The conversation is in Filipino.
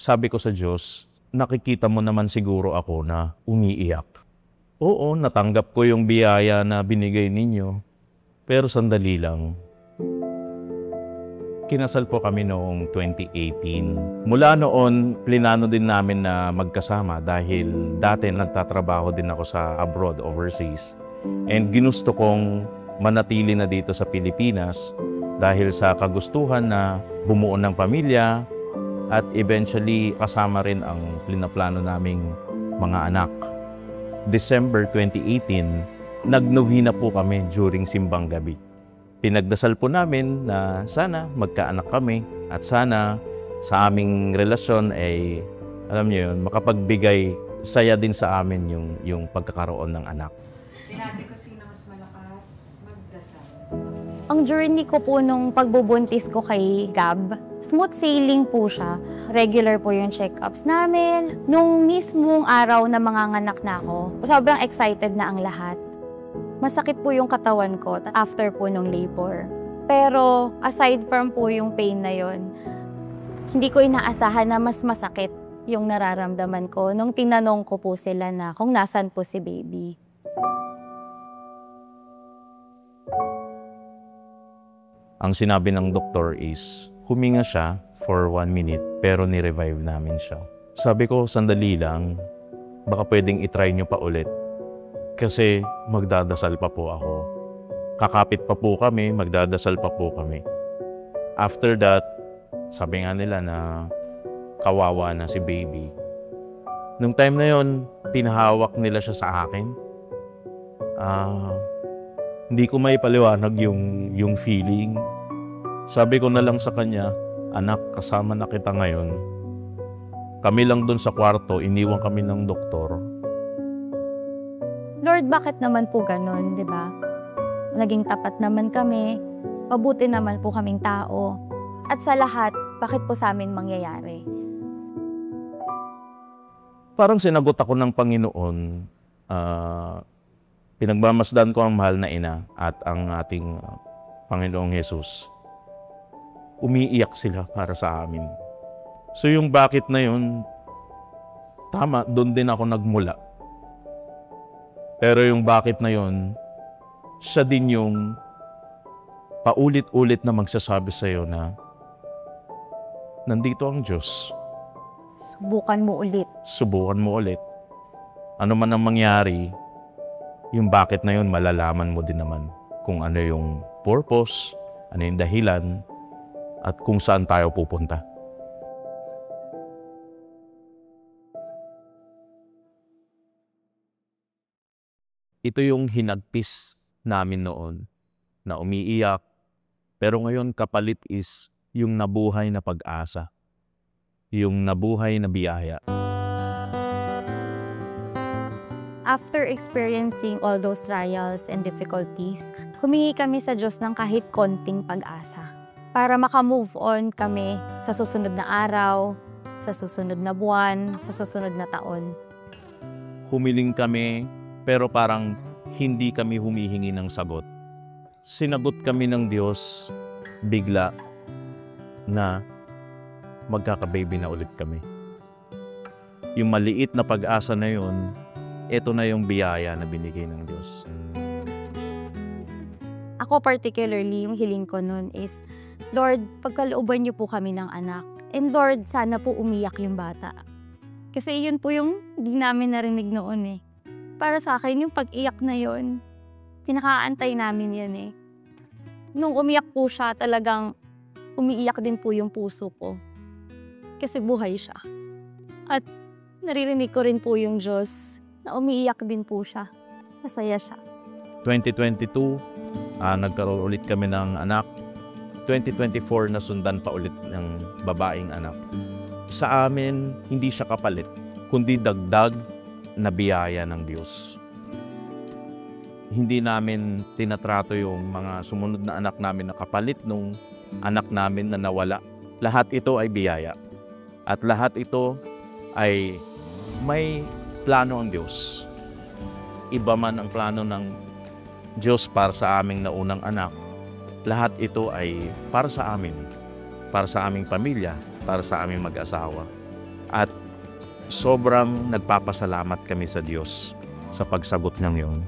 Sabi ko sa Diyos, nakikita mo naman siguro ako na umiiyak. Oo, natanggap ko yung biyaya na binigay ninyo, pero sandali lang. Kinasal po kami noong 2018. Mula noon, plinano din namin na magkasama dahil dati nagtatrabaho din ako sa abroad, overseas. And ginusto kong manatili na dito sa Pilipinas dahil sa kagustuhan na bumuo ng pamilya at eventually kasama rin ang plinaplano naming mga anak. December 2018, nagnovena po kami during simbang gabi. Pinagdasal po namin na sana magkaanak kami at sana sa aming relasyon ay, alam niyo yun, makapagbigay saya din sa amin yung pagkakaroon ng anak. Pinati ko sino mas malakas magdasal. Ang journey ko po nung pagbubuntis ko kay Gab, smooth sailing po siya. Regular po yung check-ups namin. Nung mismong araw na manganganak na ako, sobrang excited na ang lahat. Masakit po yung katawan ko after po nung labor. Pero aside from po yung pain na yon, hindi ko inaasahan na mas masakit yung nararamdaman ko nung tinanong ko po sila na kung nasan po si baby. Ang sinabi ng doktor is, huminga siya for 1 minute pero ni-revive namin siya. Sabi ko, sandali lang, baka pwedeng itry nyo pa ulit. Kasi magdadasal pa po ako. Kakapit pa po kami, magdadasal pa po kami. After that, sabi nga nila na kawawa na si baby. Nung time na yon, pinahawak nila siya sa akin. Hindi ko may paliwanag yung feeling. Sabi ko na lang sa kanya, anak, kasama na kita ngayon. Kami lang dun sa kwarto, iniwan kami ng doktor. Lord, bakit naman po ganun, di ba? Naging tapat naman kami, mabuti naman po kaming tao. At sa lahat, bakit po sa amin mangyayari? Parang sinagot ako ng Panginoon, pinagmamasdan ko ang mahal na ina at ang ating Panginoong Jesus. Umiiyak sila para sa amin. So yung bakit na yun, tama, doon din ako nagmula. Pero yung bakit na yun, siya din yung paulit-ulit na magsasabi sa'yo na nandito ang Diyos. Subukan mo ulit. Subukan mo ulit. Ano man ang mangyari, yung bakit na yun, malalaman mo din naman kung ano yung purpose, ano yung dahilan, at kung saan tayo pupunta. Ito yung hinagpis namin noon na umiiyak, pero ngayon kapalit is yung nabuhay na pag-asa, yung nabuhay na biyaya. After experiencing all those trials and difficulties, humingi kami sa Diyos ng kahit konting pag-asa para maka-move on kami sa susunod na araw, sa susunod na buwan, sa susunod na taon. Humiling kami, pero parang hindi kami humihingi ng sagot. Sinagot kami ng Diyos bigla na magkaka-baby na ulit kami. Yung maliit na pag-asa na yun, ito na yung biyaya na binigay ng Diyos. Ako particularly, yung hiling ko nun is, Lord, pagkalooban niyo po kami ng anak. And Lord, sana po umiyak yung bata. Kasi yun po yung di namin narinig noon eh. Para sa akin, yung pag-iyak na yun, pinakaantay namin yan eh. Nung umiyak po siya, talagang umiiyak din po yung puso ko. Kasi buhay siya. At naririnig ko rin po yung Diyos na umiiyak din po siya. Masaya siya. 2022, nagkaroon ulit kami ng anak. 2024, nasundan pa ulit ng babaeng anak. Sa amin, hindi siya kapalit, kundi dagdag na biyaya ng Diyos. Hindi namin tinatrato yung mga sumunod na anak namin na kapalit nung anak namin na nawala. Lahat ito ay biyaya. At lahat ito ay may plano ang Diyos. Iba man ang plano ng Diyos para sa aming naunang anak. Lahat ito ay para sa amin, para sa aming pamilya, para sa aming mag-asawa. At sobrang nagpapasalamat kami sa Diyos sa pagsagot ng yon.